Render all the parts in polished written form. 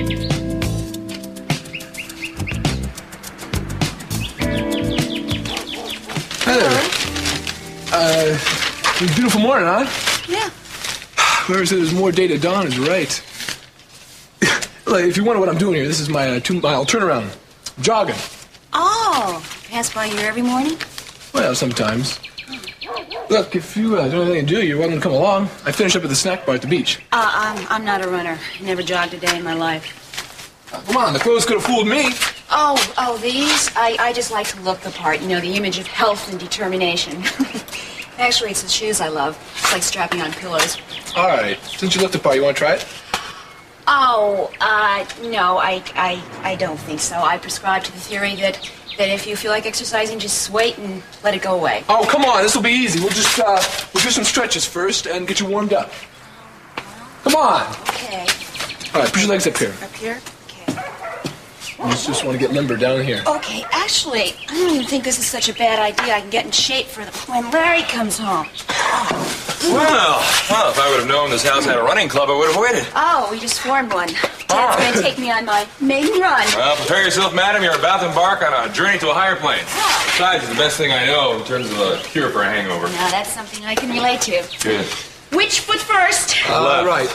Hey there. It was a beautiful morning, huh? Yeah. Whoever said there's more day to dawn is right. Like, if you wonder what I'm doing here, this is my 2-mile turnaround. Jogging. Oh, pass by here every morning? Well, sometimes. Look, if you don't have anything to do, you're welcome to come along. I finish up at the snack bar at the beach. I'm not a runner. Never jogged a day in my life. Come on, the clothes could have fooled me. Oh, these? I just like to look the part, you know, the image of health and determination. Actually, it's the shoes I love. It's like strapping on pillows. All right, since you looked the part, you want to try it? Oh, no, I don't think so. I prescribe to the theory that if you feel like exercising, just wait and let it go away. Oh, come on, this will be easy. We'll do some stretches first and get you warmed up. Come on. Okay. All right, put your legs up here. Up here? You just want to get limber down here. Okay, actually, I don't even think this is such a bad idea. I can get in shape for when Larry comes home. Well, if I would have known this house had a running club, I would have waited. Oh, we just formed one. Dad's going to take me on my maiden run. Well, prepare yourself, madam. You're about to embark on a journey to a higher plane. Oh. Besides, it's the best thing I know in terms of a cure for a hangover. Now, that's something I can relate to. Good. Which foot first? Left. Right.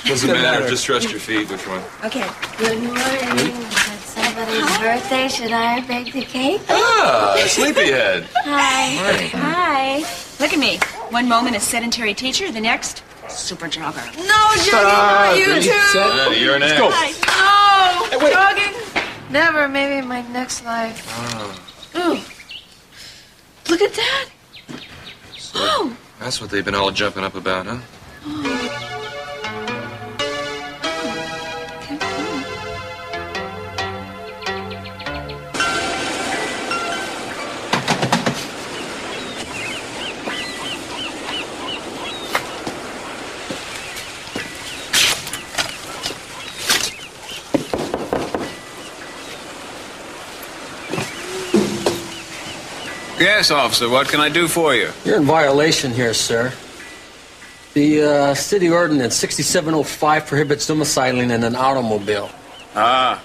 Doesn't matter. Just trust your feet. Which one? Okay. Good morning. It's somebody's birthday. Should I bake the cake? Ah, sleepyhead. Hi. Hi. Look at me. One moment a sedentary teacher, the next, super jogger. No, jogging, you too. You're next. Go. No, wait. jogging. Never. Maybe in my next life. Ooh. Look at that. Oh. That's what they've been all jumping up about, huh? Yes, officer, what can I do for you? You're in violation here, sir. The city ordinance 6705 prohibits domiciling in an automobile. Ah,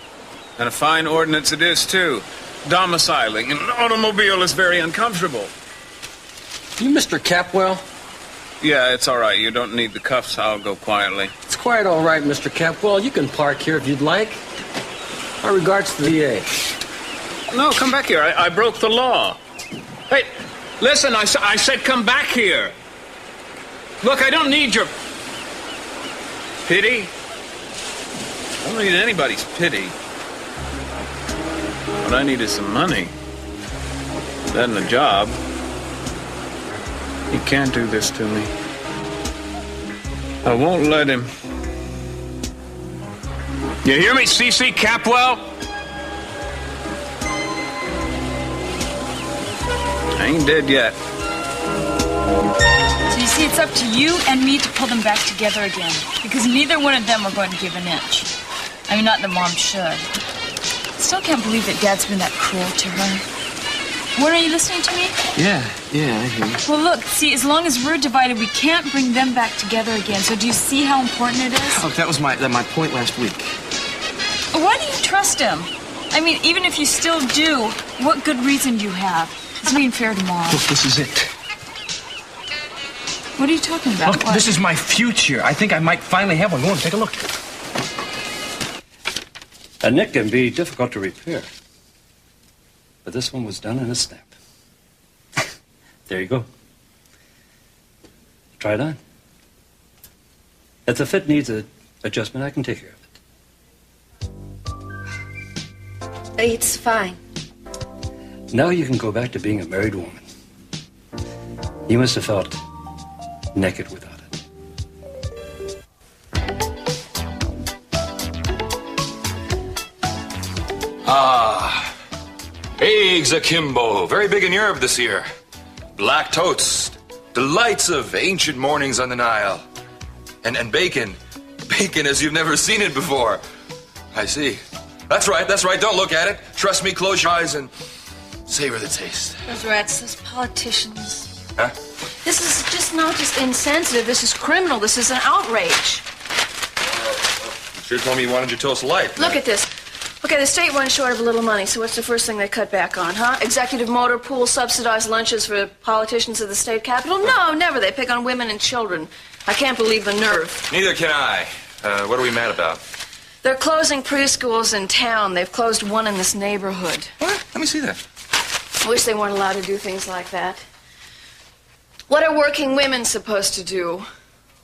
and a fine ordinance it is, too. Domiciling in an automobile is very uncomfortable. You Mr. Capwell? Yeah, it's all right. You don't need the cuffs. I'll go quietly. It's quite all right, Mr. Capwell. You can park here if you'd like. My regards to the VA. No, come back here. I broke the law. Hey, listen, I said come back here. Look, I don't need your pity. I don't need anybody's pity. What I need is some money. That and a job. He can't do this to me. I won't let him. You hear me, C.C. Capwell? I ain't dead yet. So you see, it's up to you and me to pull them back together again. Because neither one of them are going to give an inch. I mean, not that Mom should. Still can't believe that Dad's been that cruel to her. Warren, are you listening to me? Yeah, I hear you. Well, look, see, as long as we're divided, we can't bring them back together again. So do you see how important it is? Look, that was my point last week. Why do you trust him? I mean, even if you still do, what good reason do you have? It's being fair to Mom. Look, this is it. What are you talking about? Look, this is my future. I think I might finally have one. Go on, take a look. A nick can be difficult to repair. But this one was done in a snap. There you go. Try it on. If the fit needs an adjustment, I can take care of it. It's fine. Now you can go back to being a married woman. You must have felt naked without it. Eggs akimbo, very big in Europe this year. Black toast, delights of ancient mornings on the Nile. And bacon, bacon as you've never seen it before. I see. That's right, don't look at it. Trust me, close your eyes and savor the taste. Those rats, those politicians. Huh? This is just not just insensitive. This is criminal. This is an outrage. Sure told me you wanted your toast light. Look at this. Okay, the state runs short of a little money, so what's the first thing they cut back on, huh? Executive motor pool, subsidized lunches for politicians of the state capitol? No, never. They pick on women and children. I can't believe the nerve. Neither can I. What are we mad about? They're closing preschools in town. They've closed one in this neighborhood. What? Let me see that. I wish they weren't allowed to do things like that. What are working women supposed to do?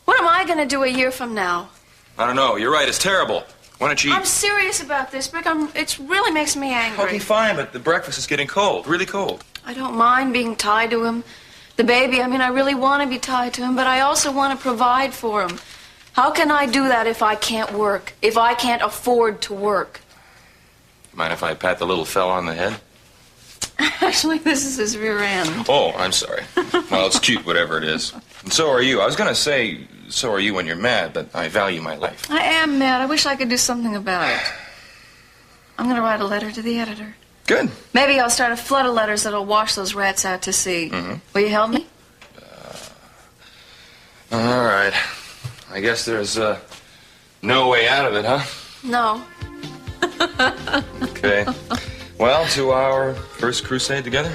What am I going to do a year from now? I don't know. You're right. It's terrible. Why don't you eat? I'm serious about this, Rick. It really makes me angry. Okay, fine, but the breakfast is getting cold. Really cold. I don't mind being tied to him. The baby, I really want to be tied to him, but I also want to provide for him. How can I do that if I can't work? If I can't afford to work? Mind if I pat the little fella on the head? Actually, this is his rear end. Oh, I'm sorry. Well, it's cute, whatever it is. And so are you. I was going to say, so are you when you're mad, but I value my life. I am mad. I wish I could do something about it. I'm going to write a letter to the editor. Good. Maybe I'll start a flood of letters that'll wash those rats out to sea. Mm-hmm. Will you help me? All right. I guess there's no way out of it, huh? No. Okay. Well, to our first crusade together?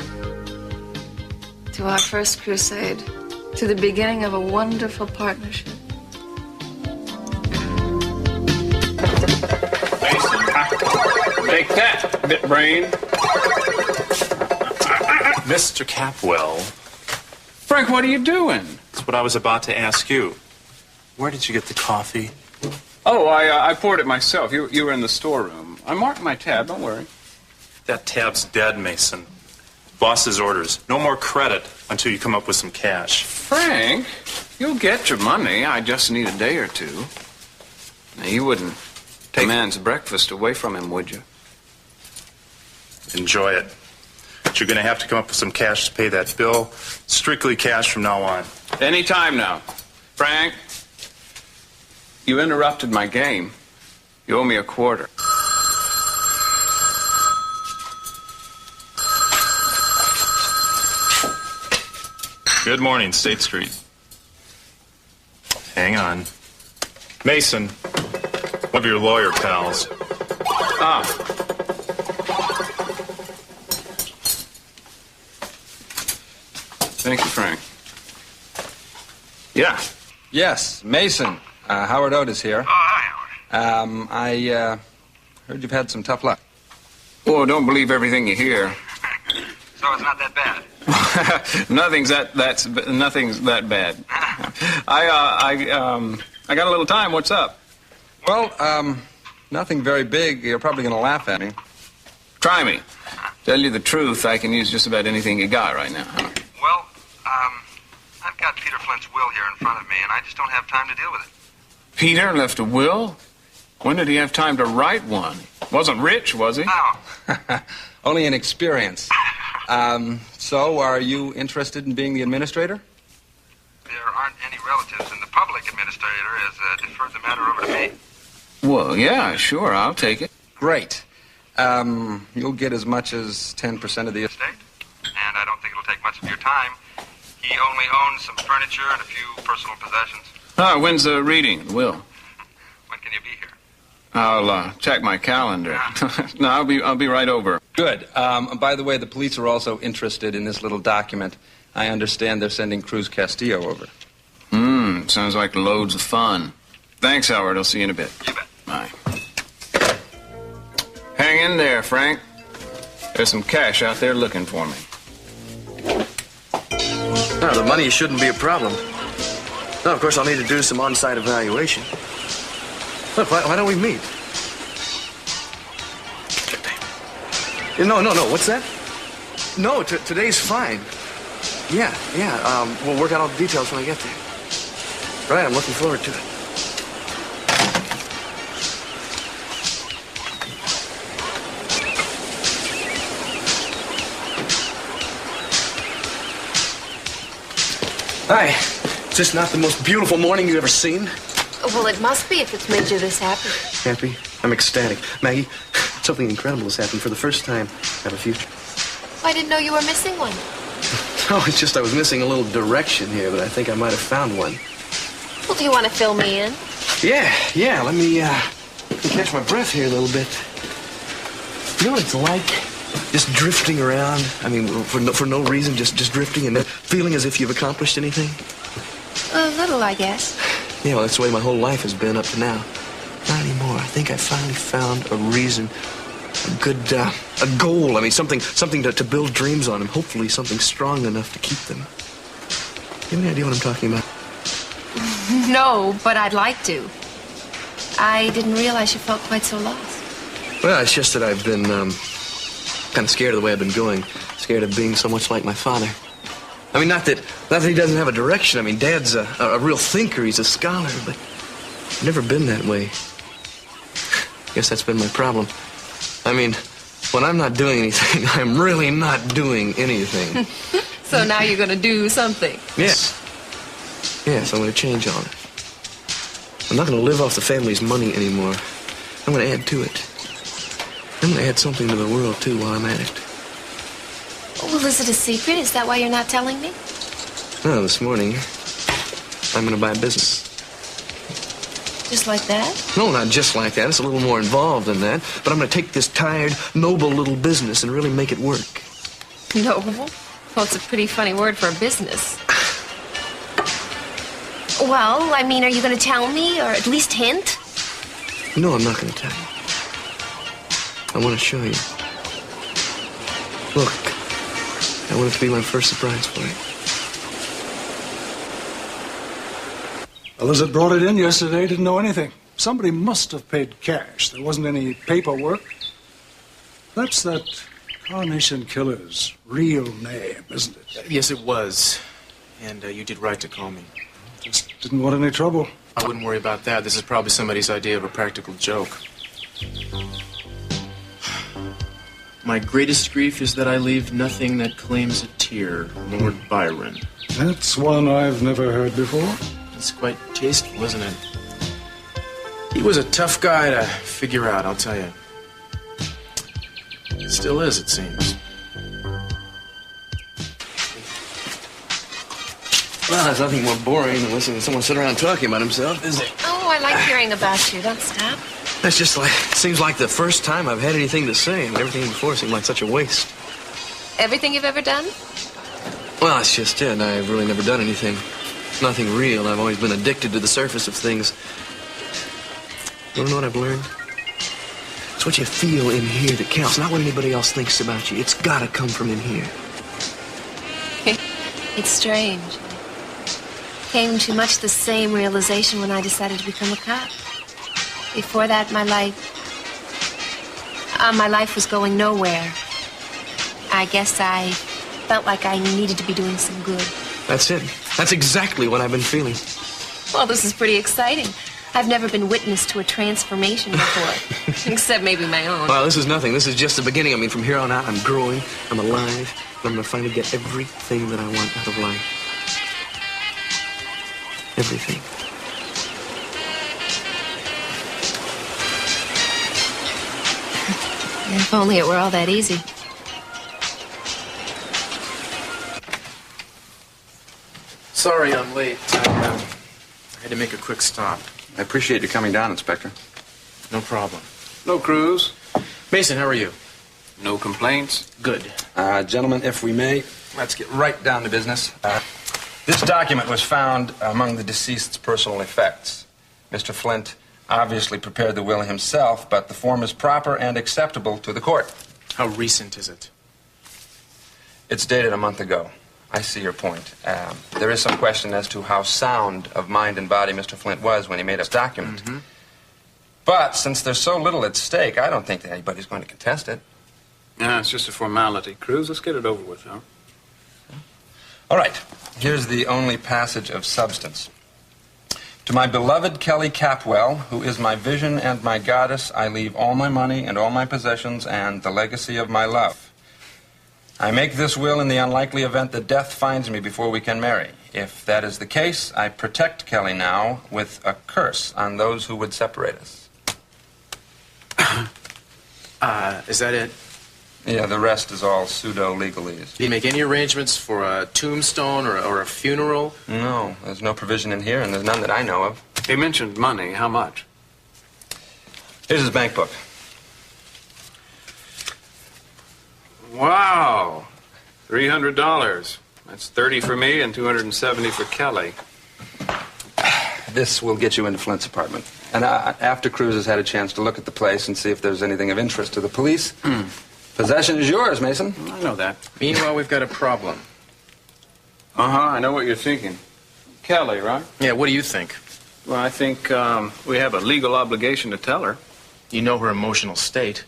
To our first crusade. To the beginning of a wonderful partnership. Take that, bit brain. Mr. Capwell, Frank, what are you doing? that's what I was about to ask you. Where did you get the coffee? Oh, I poured it myself. You were in the storeroom. I marked my tab, don't worry. That tab's dead, Mason. Boss's orders. No more credit until you come up with some cash. Frank, you'll get your money. I just need a day or two. Now, you wouldn't take a man's breakfast away from him, would you? Enjoy it. But you're going to have to come up with some cash to pay that bill. Strictly cash from now on. Any time now. Frank, you interrupted my game. You owe me a quarter. Good morning, State Street. Hang on. Mason, one of your lawyer pals. Ah. Thank you, Frank. Yeah. Yes, Mason. Howard Otis here. Oh, hi, Howard. I heard you've had some tough luck. Oh, don't believe everything you hear. So it's not that bad. Nothing's that bad. I got a little time. What's up? Well, nothing very big. You're probably going to laugh at me. Try me. Tell you the truth, I can use just about anything you got right now. Huh? Well, I've got Peter Flint's will here in front of me, and I just don't have time to deal with it. Peter left a will? When did he have time to write one? Wasn't rich, was he? No. Only an experience. So, are you interested in being the administrator? There aren't any relatives, and the public administrator has deferred the matter over to me. Well, yeah, sure, I'll take it. Great. You'll get as much as 10% of the estate. And I don't think it'll take much of your time. He only owns some furniture and a few personal possessions. When's the reading? The will. When can you be here? I'll check my calendar. No, I'll be right over. Good. By the way, the police are also interested in this little document. I understand they're sending Cruz Castillo over. Sounds like loads of fun. Thanks, Howard. I'll see you in a bit. You bet. Bye. Hang in there, Frank. There's some cash out there looking for me. No, the money shouldn't be a problem. No, of course, I'll need to do some on-site evaluation. Look, why don't we meet? No, what's that? No, today's fine. Yeah, we'll work out all the details when I get there. Right, I'm looking forward to it. Hi. Is this not the most beautiful morning you've ever seen? Well, it must be if it's made you this happy. Happy? I'm ecstatic. Maggie, something incredible has happened for the first time. I have a future. I didn't know you were missing one. No, it's just I was missing a little direction here, but I think I might have found one. Well, do you want to fill me in? Yeah. Let me catch my breath here a little bit. You know what it's like? Just drifting around. I mean, for no reason, just drifting and feeling as if you've accomplished anything. A little, I guess. Yeah, well, that's the way my whole life has been up to now. Not anymore. I think I finally found a reason, a goal. I mean, something to build dreams on, and hopefully something strong enough to keep them. You have any idea what I'm talking about? No, but I'd like to. I didn't realize you felt quite so lost. Well, it's just that I've been kind of scared of the way I've been going. Scared of being so much like my father. I mean, not that he doesn't have a direction. I mean, Dad's a real thinker. He's a scholar, but I've never been that way. Guess that's been my problem. I mean, when I'm not doing anything, I'm really not doing anything. So now you're going to do something. Yes. Yes, I'm going to change all it. I'm not going to live off the family's money anymore. I'm going to add to it. I'm going to add something to the world, too, while I'm at it. Well, is it a secret? Is that why you're not telling me? Well, this morning, I'm going to buy a business. Just like that? No, not just like that. It's a little more involved than that. But I'm going to take this tired, noble little business and really make it work. Noble? Well, it's a pretty funny word for a business. Well, I mean, are you going to tell me, or at least hint? No, I'm not going to tell you. I want to show you. Look, I want it to be my first surprise for you. Fellas that brought it in yesterday didn't know anything. Somebody must have paid cash. There wasn't any paperwork. That's that Carnation Killer's real name, isn't it? Yes, it was. And you did right to call me. Just didn't want any trouble. I wouldn't worry about that. This is probably somebody's idea of a practical joke. My greatest grief is that I leave nothing that claims a tear. Lord Byron. That's one I've never heard before. It's quite tasteful, isn't it? He was a tough guy to figure out, I'll tell you. Still is, it seems. Well, there's nothing more boring than listening to someone sit around talking about himself, is it? Oh, I like hearing about you. Don't stop. That's just like, seems like the first time I've had anything to say, and everything before seemed like such a waste. Everything you've ever done? Well, that's just it. I've really never done anything. Nothing real. I've always been addicted to the surface of things. You wanna know what I've learned? It's what you feel in here that counts, not what anybody else thinks about you. It's gotta come from in here. It's strange. Came to much the same realization when I decided to become a cop. Before that, my life was going nowhere. I guess I felt like I needed to be doing some good. That's it. That's exactly what I've been feeling. Well, this is pretty exciting. I've never been witness to a transformation before, except maybe my own. Well, this is nothing. This is just the beginning. I mean, from here on out, I'm growing, I'm alive, and I'm going to finally get everything that I want out of life. Everything. If only it were all that easy. Sorry I'm late. I had to make a quick stop. I appreciate you coming down, Inspector. No problem. No, Cruz. Mason, how are you? No complaints. Good. Gentlemen, if we may, let's get right down to business. This document was found among the deceased's personal effects. Mr. Flint obviously prepared the will himself, but the form is proper and acceptable to the court. How recent is it? It's dated a month ago. I see your point. There is some question as to how sound of mind and body Mr. Flint was when he made this document. Mm-hmm. But since there's so little at stake, I don't think that anybody's going to contest it. Yeah, it's just a formality. Cruz, let's get it over with, huh? All right. Here's the only passage of substance. To my beloved Kelly Capwell, who is my vision and my goddess, I leave all my money and all my possessions and the legacy of my love. I make this will in the unlikely event that death finds me before we can marry. If that is the case, I protect Kelly now with a curse on those who would separate us. Is that it? Yeah, the rest is all pseudo-legalese. Did he make any arrangements for a tombstone or a funeral? No, there's no provision in here, and there's none that I know of. He mentioned money. How much? Here's his bank book. Wow. $300. That's $30 for me and $270 for Kelly. This will get you into Flint's apartment. And after Cruz has had a chance to look at the place and see if there's anything of interest to the police, possession is yours, Mason. I know that. Meanwhile, we've got a problem. I know what you're thinking. Kelly, right? Yeah, what do you think? Well, I think we have a legal obligation to tell her. You know her emotional state.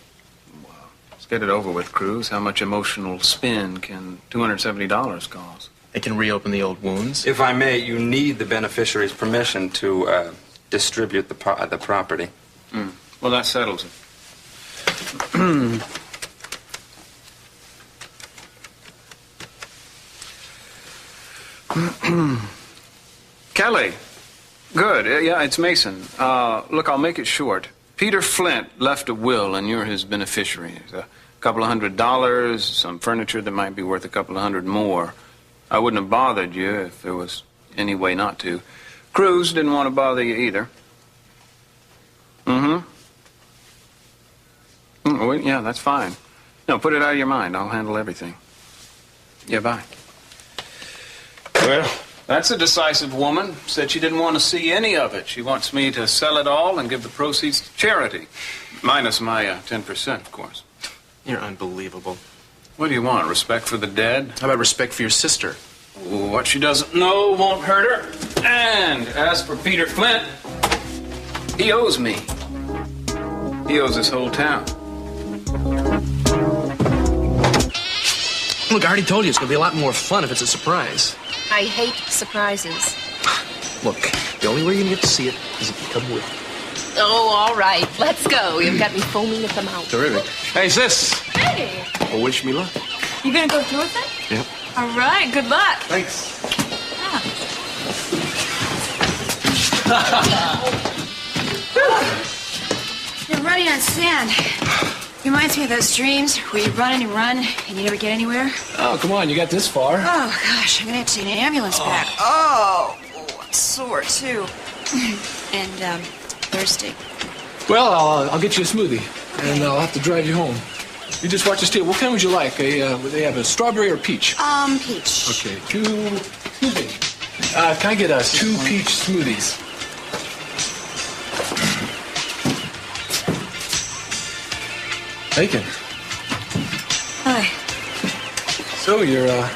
Let's get it over with, Cruz. How much emotional spin can $270 cost? It can reopen the old wounds. If I may, you need the beneficiary's permission to distribute the property. Well, that settles it. Kelly. Good. Yeah, it's Mason. Look, I'll make it short. Peter Flint left a will, and you're his beneficiary. A couple of $100, some furniture that might be worth a couple of $100 more. I wouldn't have bothered you if there was any way not to. Cruz didn't want to bother you either. Well, yeah, that's fine. No, put it out of your mind. I'll handle everything. Yeah, bye. Well, that's a decisive woman. Said she didn't want to see any of it. She wants me to sell it all and give the proceeds to charity. Minus my 10%, of course. You're unbelievable. What do you want? Respect for the dead? How about respect for your sister? What she doesn't know won't hurt her. And as for Peter Flint, he owes me. He owes this whole town. Look, I already told you it's going to be a lot more fun if it's a surprise. I hate surprises. Look, the only way you're going to get to see it is if you come with. Oh, all right. Let's go. You've got me foaming at the mouth. Terrific. Hey, sis. Hey. Well, wish me luck. You gonna go through with it? Yep. All right. Good luck. Thanks. You're running on sand. Reminds me of those dreams where you run and you run and you never get anywhere. Oh, come on. You got this far. Oh, gosh. I'm going to have to take an ambulance back. Oh, I'm sore, too. And, thirsty. Well, I'll get you a smoothie, and I'll have to drive you home. You just watch this tape. What kind would you like? They have a strawberry or peach? Peach. Okay, excuse me. Can I get 2 peach smoothies? Bacon. Hi. So you're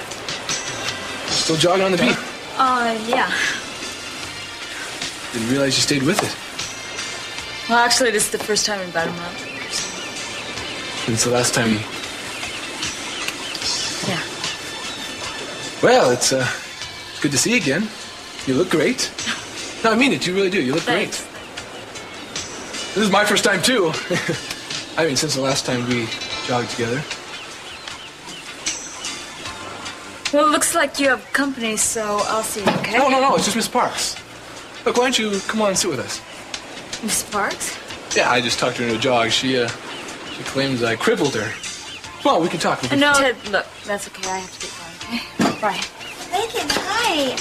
still jogging on the beat? Yeah. Didn't realize you stayed with it. Well, actually, this is the first time in about a month. Since the last time you... Yeah. Well, it's good to see you again. You look great. No, I mean it. You really do. You look great. This is my first time, too. I mean, since the last time we jogged together. Well, it looks like you have company, so I'll see you, okay? No. It's just Miss Parks. Look, why don't you come on and sit with us? Miss Parks? Yeah, I just talked her into a jog. She claims I crippled her. Well, we can talk. No, Ted, look, that's okay. I have to get going, okay? Bye. Bacon, hi.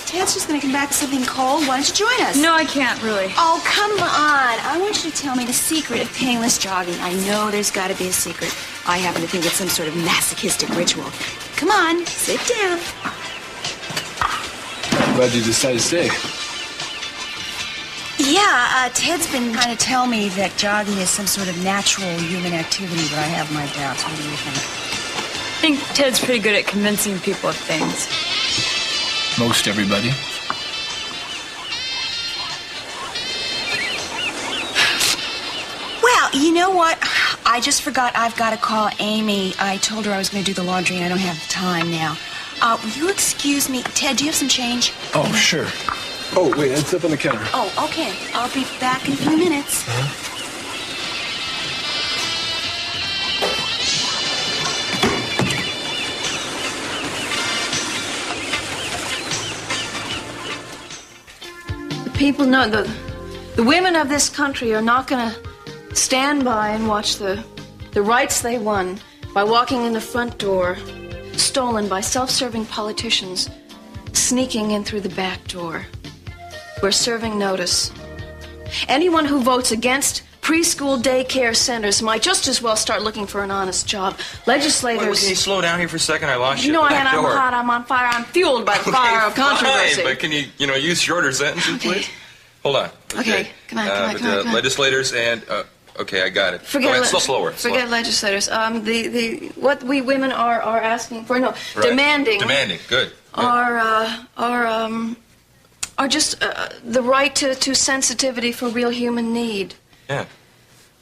Ted's just going to come back with something cold. Why don't you join us? No, I can't, really. Oh, come on. I want you to tell me the secret of painless jogging. I know there's got to be a secret. I happen to think it's some sort of masochistic ritual. Come on, sit down. I'm glad you decided to stay. Yeah, Ted's been trying to tell me that jogging is some sort of natural human activity, but I have my doubts. What do you think? I think Ted's pretty good at convincing people of things. Most everybody. Well, you know what? I just forgot I've got to call Amy. I told her I was going to do the laundry, and I don't have the time now. Will you excuse me? Ted, do you have some change? Oh, sure. Oh, wait, it's up on the counter. Oh, okay. I'll be back in a few minutes. The people know, the women of this country are not going to stand by and watch the rights they won by walking in the front door, stolen by self-serving politicians, sneaking in through the back door. We're serving notice. Anyone who votes against preschool daycare centers might just as well start looking for an honest job. Legislators... Wait, can you slow down here for a second? I lost you. No, at the I'm back door. hot, I'm on fire, I'm fueled by the fire of controversy. Fine, but can you, use shorter sentences, please? Hold on. Okay, come on. Legislators and... okay, I got it. Slower. Forget legislators. What we women are asking for, right. demanding... Demanding, good. Are just the right to sensitivity for real human need. Yeah.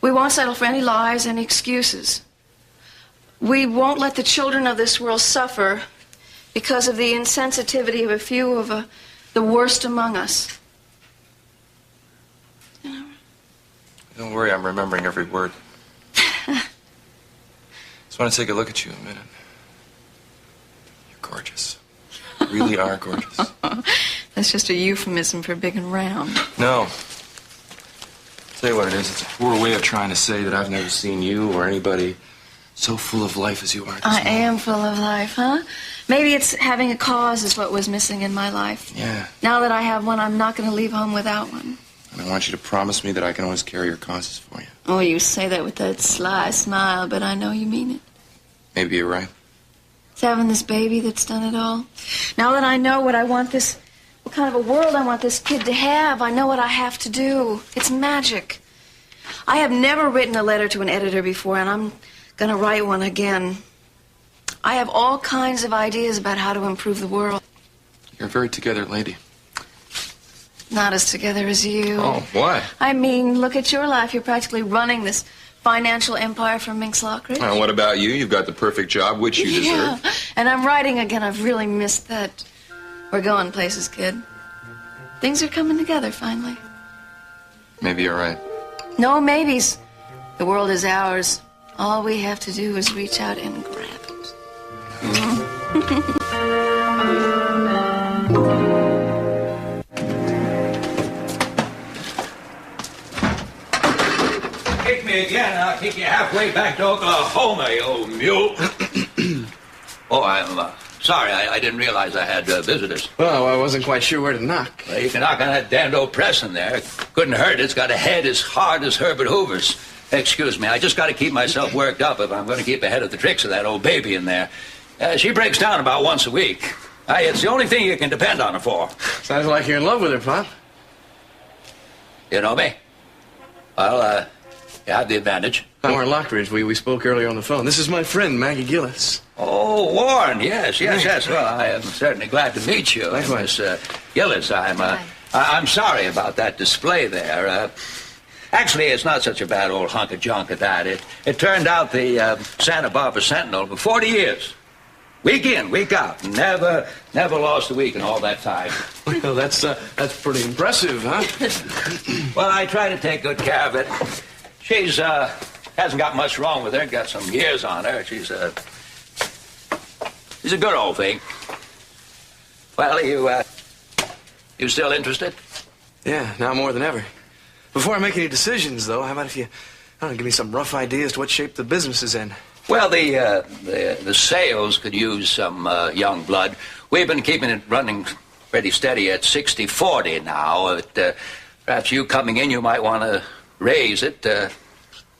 We won't settle for any lies, any excuses. We won't let the children of this world suffer because of the insensitivity of a few of the worst among us. Don't worry, I'm remembering every word. Just want to take a look at you a minute. You're gorgeous. You really are gorgeous. That's just a euphemism for big and round. No. Tell you what it is. It's a poor way of trying to say that I've never seen you or anybody so full of life as you are. I am full of life, huh? Maybe it's having a cause is what was missing in my life. Yeah. Now that I have one, I'm not going to leave home without one. And I want you to promise me that I can always carry your causes for you. Oh, you say that with that sly smile, but I know you mean it. Maybe you're right. It's having this baby that's done it all. Now that I know what kind of a world I want this kid to have, I know what I have to do. It's magic. I have never written a letter to an editor before, and I'm going to write one again. I have all kinds of ideas about how to improve the world. You're a very together lady. Not as together as you. Oh, why? I mean, look at your life. You're practically running this financial empire from Minx Lockridge. Well, what about you? You've got the perfect job, which you deserve. And I'm writing again. I've really missed that. We're going places, kid. Things are coming together, finally. Maybe you're right. No maybes. The world is ours. All we have to do is reach out and grab it. Kick me again, I'll kick you halfway back to Oklahoma, you old mule. Oh, I'm sorry, I didn't realize I had visitors. Well, I wasn't quite sure where to knock. Well, you can knock on that damned old press in there. Couldn't hurt. It's got a head as hard as Herbert Hoover's. Excuse me, I just got to keep myself worked up if I'm going to keep ahead of the tricks of that old baby in there. She breaks down about once a week. It's the only thing you can depend on her for. Sounds like you're in love with her, Pop. You know me? Well, you have the advantage. Warren Lockridge, we spoke earlier on the phone. This is my friend, Maggie Gillis. Oh, Warren, yes. Well, I am certainly glad to meet you. Likewise. Miss Gillis, I'm sorry about that display there. Actually, it's not such a bad old hunk of junk at that. It turned out the Santa Bárbara Sentinel for 40 years. Week in, week out. Never lost a week in all that time. Well, that's pretty impressive, huh? Well, I try to take good care of it. She's hasn't got much wrong with her. Got some years on her. She's a good old thing. Well, you still interested? Yeah, now more than ever. Before I make any decisions, though, how about if you, give me some rough ideas to what shape the business is in? Well, the sales could use some young blood. We've been keeping it running pretty steady at 60-40 now. Perhaps you coming in, you might want to raise it,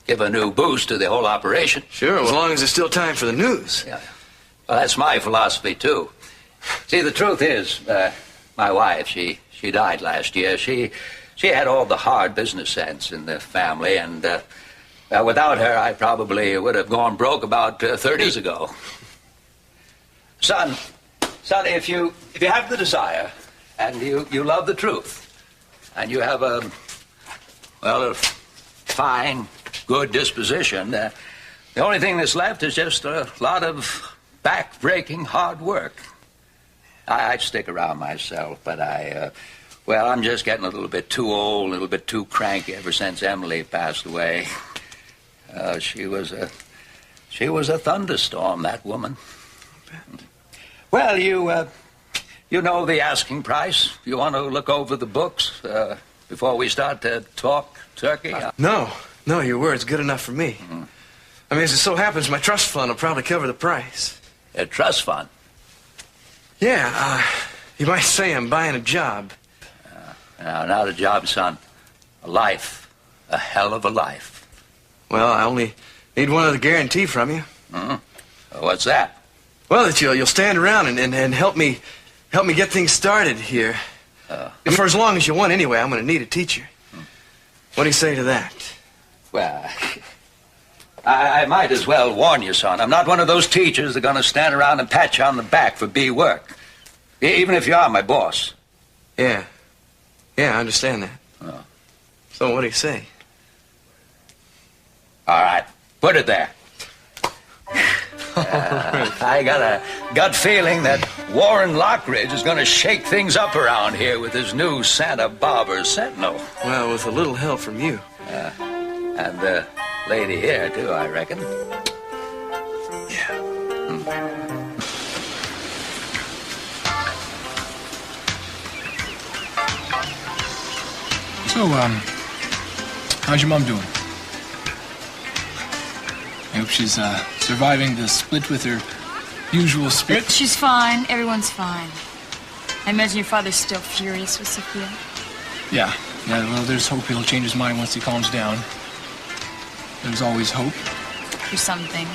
give a new boost to the whole operation. Sure, as long as there's still time for the news. Yeah. Well, that's my philosophy, too. See, the truth is, my wife, she died last year. She had all the hard business sense in the family, and without her, I probably would have gone broke about 30 years ago. Son, if you have the desire, and you love the truth, and you have a fine, good disposition, the only thing that's left is just a lot of back-breaking hard work. I'd stick around myself, but I'm just getting a little bit too old, a little bit too cranky ever since Emily passed away. She was a thunderstorm, that woman. Well, you know the asking price. You want to look over the books before we start to talk turkey? No, your word's good enough for me. Mm-hmm. I mean, as it so happens, my trust fund will probably cover the price. A trust fund? Yeah, you might say I'm buying a job. Not a job, son. A life. a hell of a life. Well, I only need one other guarantee from you. What's that? Well, that you'll stand around and help me get things started here. For as long as you want, anyway. I'm going to need a teacher. What do you say to that? Well, I might as well warn you, son. I'm not one of those teachers that are going to stand around and pat you on the back for B work. Even if you are my boss. Yeah. Yeah, I understand that. So what do you say? All right. Put it there. I got a gut feeling that Warren Lockridge is going to shake things up around here with his new Santa Bárbara Sentinel. Well, with a little help from you. And the lady here, too, I reckon. Yeah. So, how's your mom doing? I hope she's, surviving the split with her usual spirit. She's fine. Everyone's fine. I imagine your father's still furious with Sophia. Yeah, well, there's hope he'll change his mind once he calms down. There's always hope. For some things.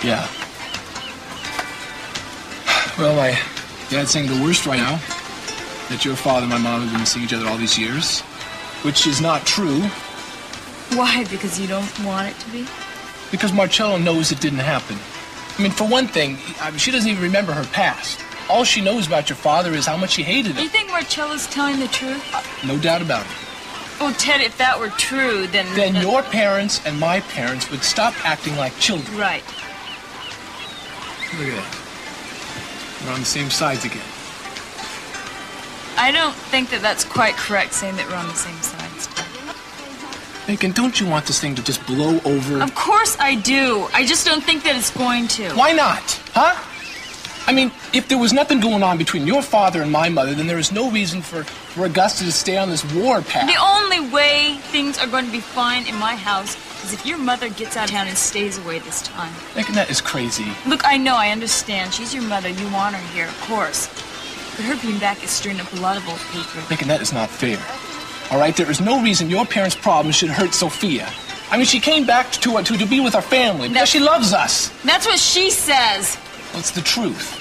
Yeah. Well, my dad's saying the worst right now. That your father and my mom have been seeing each other all these years. Which is not true. Why? Because you don't want it to be? Because Marcello knows it didn't happen. I mean, for one thing, she doesn't even remember her past. All she knows about your father is how much she hated him. You think Marcello's telling the truth? No doubt about it. Oh, Ted, if that were true, then... Then your parents and my parents would stop acting like children. Right. Look at that. We're on the same sides again. I don't think that that's quite correct, saying that we're on the same sides, Ted. Bacon, don't you want this thing to just blow over? Of course I do. I just don't think that it's going to. Why not? Huh? I mean, if there was nothing going on between your father and my mother, then there is no reason for Augusta to stay on this war path. The only way things are going to be fine in my house is if your mother gets out of town and stays away this time. Bacon, that is crazy. Look, I know, I understand. She's your mother. You want her here, of course. But her being back is stirring up a lot of old paper. Bacon, that is not fair. All right, there is no reason your parents' problems should hurt Sophia. I mean, she came back to be with our family because she loves us. That's what she says. Well, it's the truth.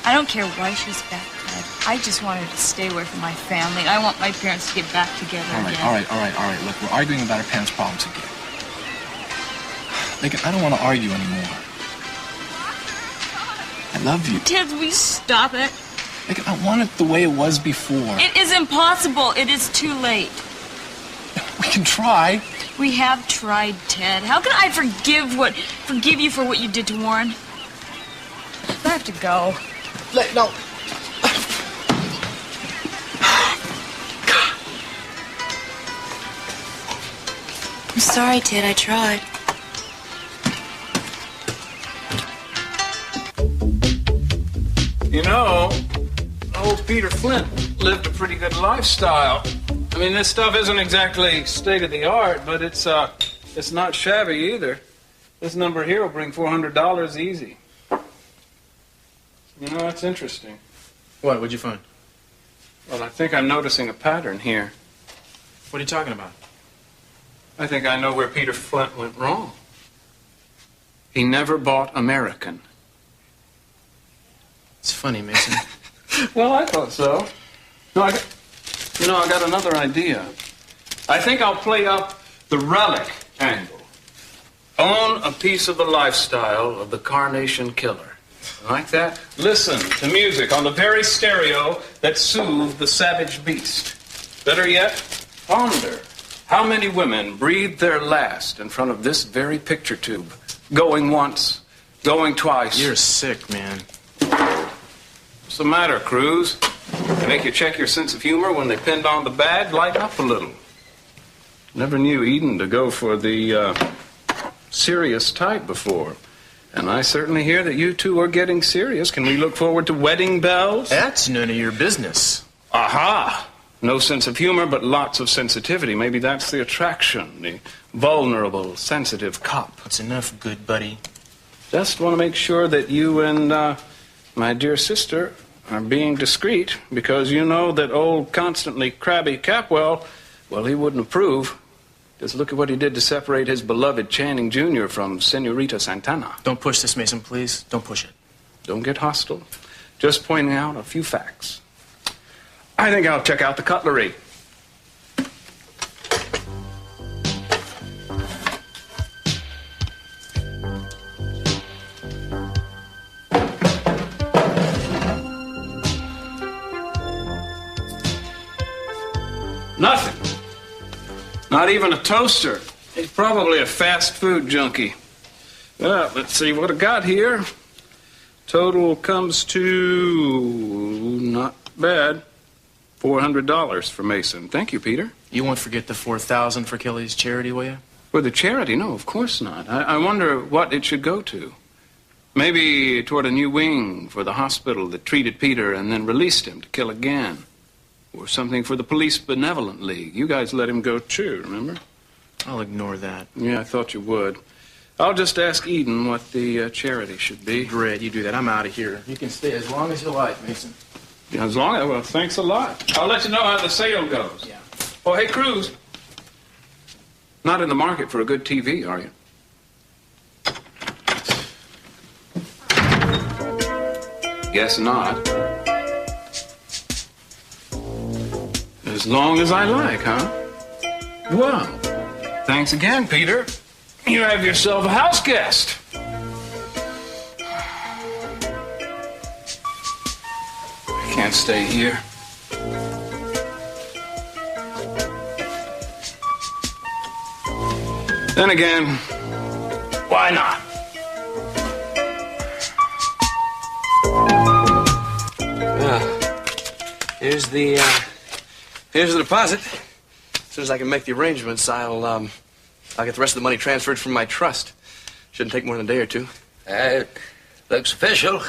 I don't care why she's back, Ted. I just want her to stay away from my family. I want my parents to get back together again. All right. Look, we're arguing about our parents' problems again. Bacon, I don't want to argue anymore. I love you. Ted, will you stop it? Bacon, I want it the way it was before. It is impossible. It is too late. We can try. We have tried, Ted. How can I forgive you for what you did to Warren? I have to go. No. I'm sorry, Ted. I tried. You know, old Peter Flint lived a pretty good lifestyle. I mean, this stuff isn't exactly state-of-the-art, but it's not shabby either. This number here will bring $400 easy. You know, that's interesting. What? What'd you find? Well, I think I'm noticing a pattern here. What are you talking about? I think I know where Peter Flint went wrong. He never bought American. It's funny, Mason. Well, I thought so. No, I got another idea. I think I'll play up the relic angle. Own a piece of the lifestyle of the Carnation Killer. Like that? Listen to music on the very stereo that soothed the savage beast. Better yet, ponder how many women breathed their last in front of this very picture tube. Going once, going twice. You're sick, man. What's the matter, Cruz? They make you check your sense of humor when they pinned on the badge? Lighten up a little. Never knew Eden to go for the serious type before. And I certainly hear that you two are getting serious. Can we look forward to wedding bells? That's none of your business. Aha! No sense of humor, but lots of sensitivity. Maybe that's the attraction. The vulnerable, sensitive cop. That's enough, good buddy. Just want to make sure that you and my dear sister I'm being discreet because you know that old constantly crabby Capwell, well, he wouldn't approve. Just look at what he did to separate his beloved Channing Jr. from Senorita Santana. Don't push this, Mason, please. Don't push it. Don't get hostile. Just pointing out a few facts. I think I'll check out the cutlery. Nothing. Not even a toaster. He's probably a fast food junkie. Well, let's see what I got here. Total comes to not bad. $400 for Mason. Thank you, Peter. You won't forget the $4,000 for Kelly's charity, will you? For the charity? No, of course not. I wonder what it should go to. Maybe toward a new wing for the hospital that treated Peter and then released him to kill again. Or something for the Police Benevolent League. You guys let him go too, remember? I'll ignore that. Yeah, I thought you would. I'll just ask Eden what the charity should be. Great, you do that. I'm out of here. You can stay as long as you like, Mason. Yeah, as long as... Well, thanks a lot. I'll let you know how the sale goes. Yeah. Oh, hey, Cruz. Not in the market for a good TV, are you? Guess not. As long as I like, huh? Well, thanks again, Peter. You have yourself a house guest. I can't stay here. Then again, why not? Here's the deposit. As soon as I can make the arrangements, I'll get the rest of the money transferred from my trust. Shouldn't take more than a day or two. Looks official.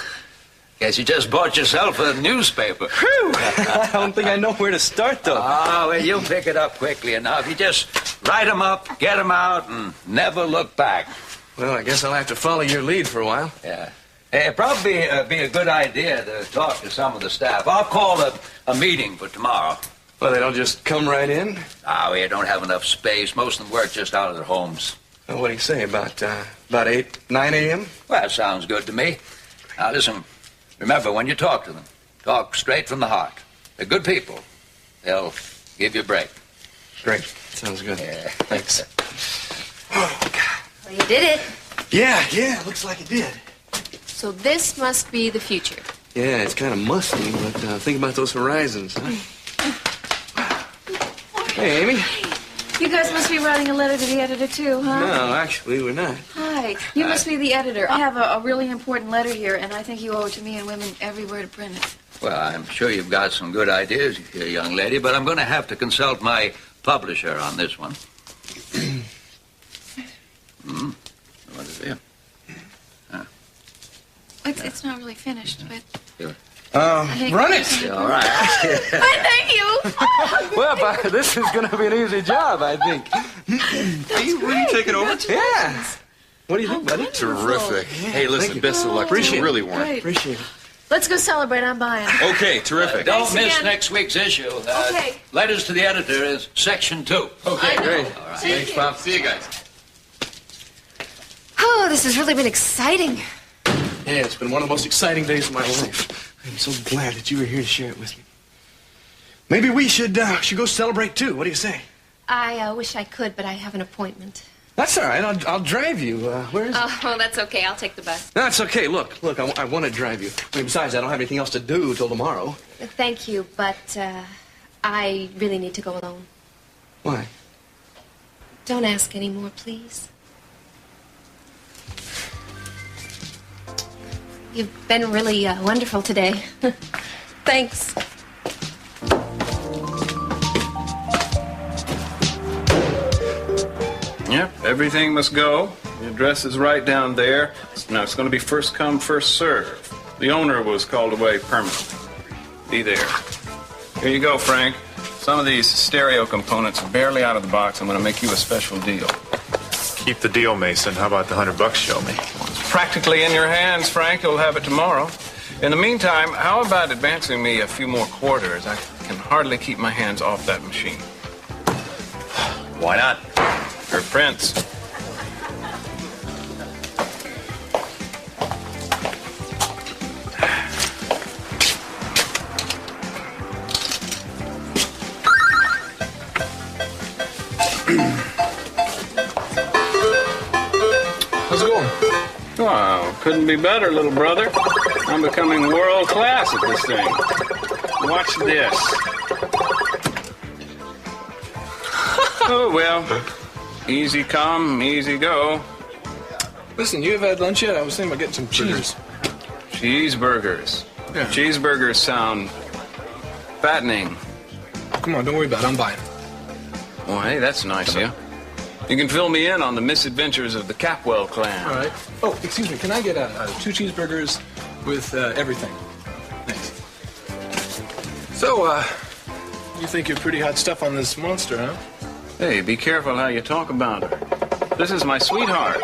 Guess you just bought yourself a newspaper. Whew! I don't think I know where to start, though. Oh, well, you'll pick it up quickly enough. You just write them up, get them out, and never look back. Well, I guess I'll have to follow your lead for a while. Yeah. It'd probably be a good idea to talk to some of the staff. I'll call a meeting for tomorrow. Well, they don't just come right in? Oh, we don't have enough space. Most of them work just out of their homes. Well, what do you say, about 8, 9 a.m.? Well, that sounds good to me. Now, listen, remember, when you talk to them, talk straight from the heart. They're good people. They'll give you a break. Great. Sounds good. Yeah. Thanks. Well, you did it. Yeah, looks like it did. So this must be the future. Yeah, it's kind of musty, but think about those horizons, huh? Hey, Amy. You guys must be writing a letter to the editor, too, huh? No, actually, we're not. Hi. You must be the editor. I have a really important letter here, and I think you owe it to me and women everywhere to print it. Well, I'm sure you've got some good ideas here, young lady, but I'm going to have to consult my publisher on this one. What is it? It's not really finished, but... Run it! Yeah, all right. Thank you! Well, this is going to be an easy job, I think. Are you really taking over? Yeah. What do you think, buddy? Terrific. Hey, listen, best of luck. Appreciate it. Really warm. Appreciate it. Let's go celebrate. I'm buying. Okay, terrific. Don't Thanks miss again. next week's issue. Okay. Letters to the editor is section 2. Okay, Great. All right. Thanks, Bob. See you guys. Oh, this has really been exciting. Yeah, it's been one of the most exciting days of my life. I'm so glad that you were here to share it with me. Maybe we should go celebrate, too. What do you say? I wish I could, but I have an appointment. That's all right. I'll drive you. Where is it? Oh, well, that's okay. I'll take the bus. That's okay. Look, I want to drive you. I mean, besides, I don't have anything else to do till tomorrow. Thank you, but I really need to go alone. Why? Don't ask any more, please. You've been really wonderful today. Thanks. Yep, everything must go. The address is right down there. Now, it's going to be first come, first serve. The owner was called away permanently. Be there. Here you go, Frank. Some of these stereo components are barely out of the box. I'm going to make you a special deal. Keep the deal, Mason. How about the $100 show me? It's practically in your hands, Frank. You'll have it tomorrow. In the meantime, how about advancing me a few more quarters? I can hardly keep my hands off that machine. Why not? You're a prince. How's it going? Oh, couldn't be better, little brother. I'm becoming world class at this thing. Watch this. Oh, well. Easy come, easy go. Listen, you have had lunch yet? I was thinking about getting some cheese. Cheeseburgers. Yeah. Cheeseburgers sound fattening. Come on, don't worry about it. I'm buying. Well, hey, that's nice, yeah. You can fill me in on the misadventures of the Capwell clan. All right. Oh, excuse me. Can I get 2 cheeseburgers with everything? Thanks. So, you think you're pretty hot stuff on this monster, huh? Hey, be careful how you talk about her. This is my sweetheart.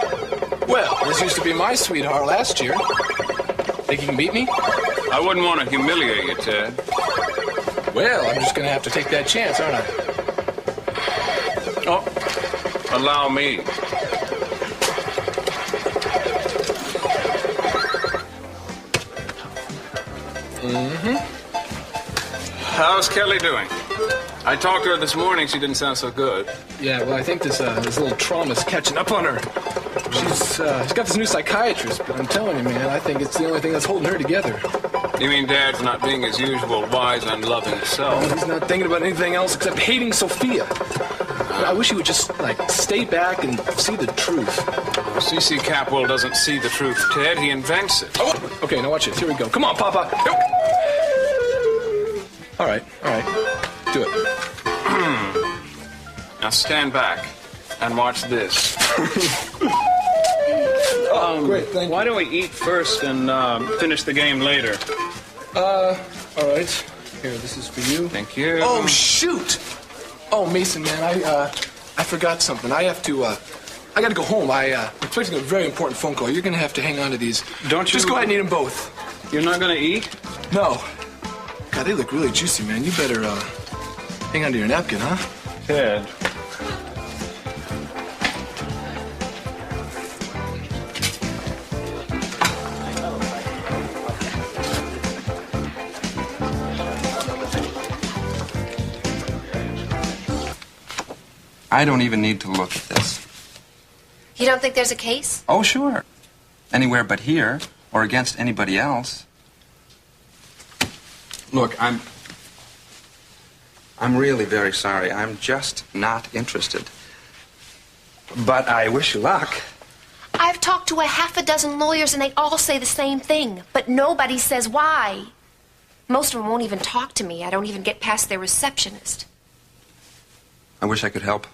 Well, this used to be my sweetheart last year. Think you can beat me? I wouldn't want to humiliate you, Ted. Well, I'm just going to have to take that chance, aren't I? Oh, allow me. Mm-hmm. How's Kelly doing? I talked to her this morning. She didn't sound so good. Yeah, well, I think this little trauma's catching up on her. She's got this new psychiatrist, but I'm telling you, man, I think it's the only thing that's holding her together. You mean Dad's not being his usual wise and loving self? He's not thinking about anything else except hating Sophia. I wish he would just, stay back and see the truth. C.C. Capwell doesn't see the truth, Ted. He invents it. Oh, okay, now watch this. Here we go. Come on, Papa. Nope. All right. Do it. Now stand back and watch this. Great, thank you. Why don't we eat first and finish the game later? All right. Here, this is for you. Thank you. Oh, shoot! Oh, Mason, man, I forgot something. I have to, I gotta go home. I'm expecting a very important phone call. You're gonna have to hang on to these. Don't you? Just go ahead and eat them both. You're not gonna eat? No. God, they look really juicy, man. You better, hang on to your napkin, huh? Ted. I don't even need to look at this. You don't think there's a case? Oh, sure. Anywhere but here, or against anybody else. Look, I'm really very sorry. I'm just not interested. But I wish you luck. I've talked to 6 lawyers and they all say the same thing, but nobody says why. Most of them won't even talk to me. I don't even get past their receptionist. I wish I could help.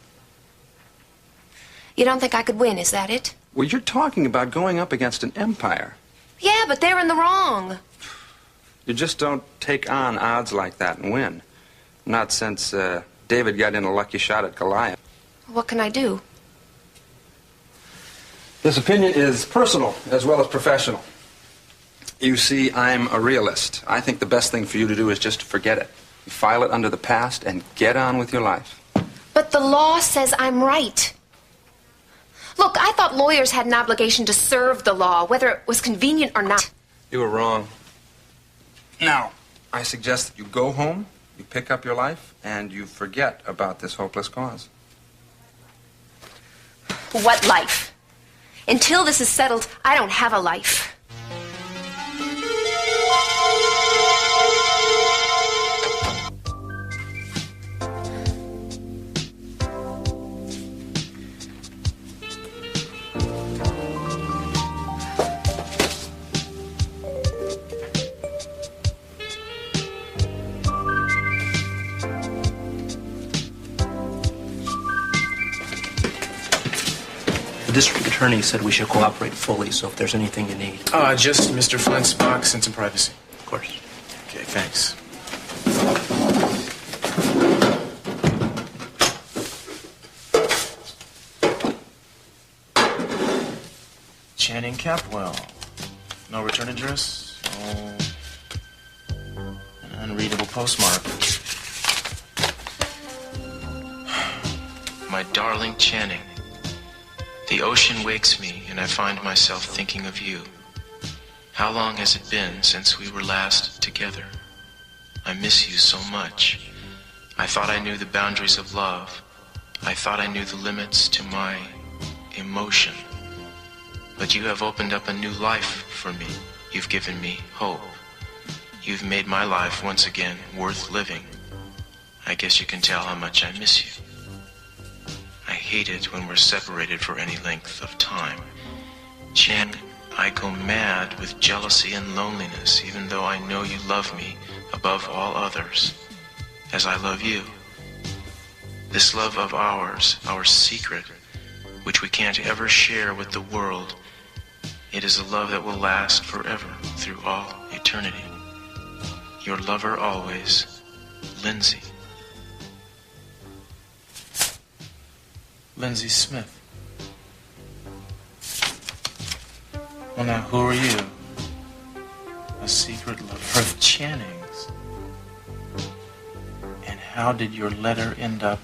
You don't think I could win, is that it? Well, you're talking about going up against an empire. Yeah, but they're in the wrong. You just don't take on odds like that and win. Not since David got in a lucky shot at Goliath. What can I do? This opinion is personal as well as professional. You see, I'm a realist. I think the best thing for you to do is just to forget it. You file it under the past and get on with your life. But the law says I'm right. Look, I thought lawyers had an obligation to serve the law, whether it was convenient or not. You were wrong. Now, I suggest that you go home, you pick up your life, and you forget about this hopeless cause. What life? Until this is settled, I don't have a life. The district attorney said we should cooperate fully, so if there's anything you need. Just Mr. Flint's box and some privacy. Of course. Okay, thanks. Channing Capwell. No return address? Oh. unreadable postmark. My darling Channing, the ocean wakes me and I find myself thinking of you. How long has it been since we were last together? I miss you so much. I thought I knew the boundaries of love. I thought I knew the limits to my emotion. But you have opened up a new life for me. You've given me hope. You've made my life once again worth living. I guess you can tell how much I miss you. I hate it when we're separated for any length of time. Chan, I go mad with jealousy and loneliness, even though I know you love me above all others, as I love you. This love of ours, our secret, which we can't ever share with the world, it is a love that will last forever, through all eternity. Your lover always, Lindsay. Lindsay Smith. Well, now, who are you? A secret lover of Channing's. And how did your letter end up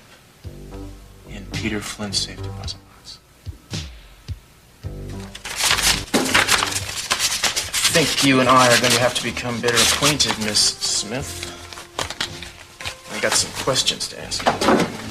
in Peter Flint's safe deposit box? I think you and I are going to have to become better acquainted, Miss Smith. I got some questions to ask you.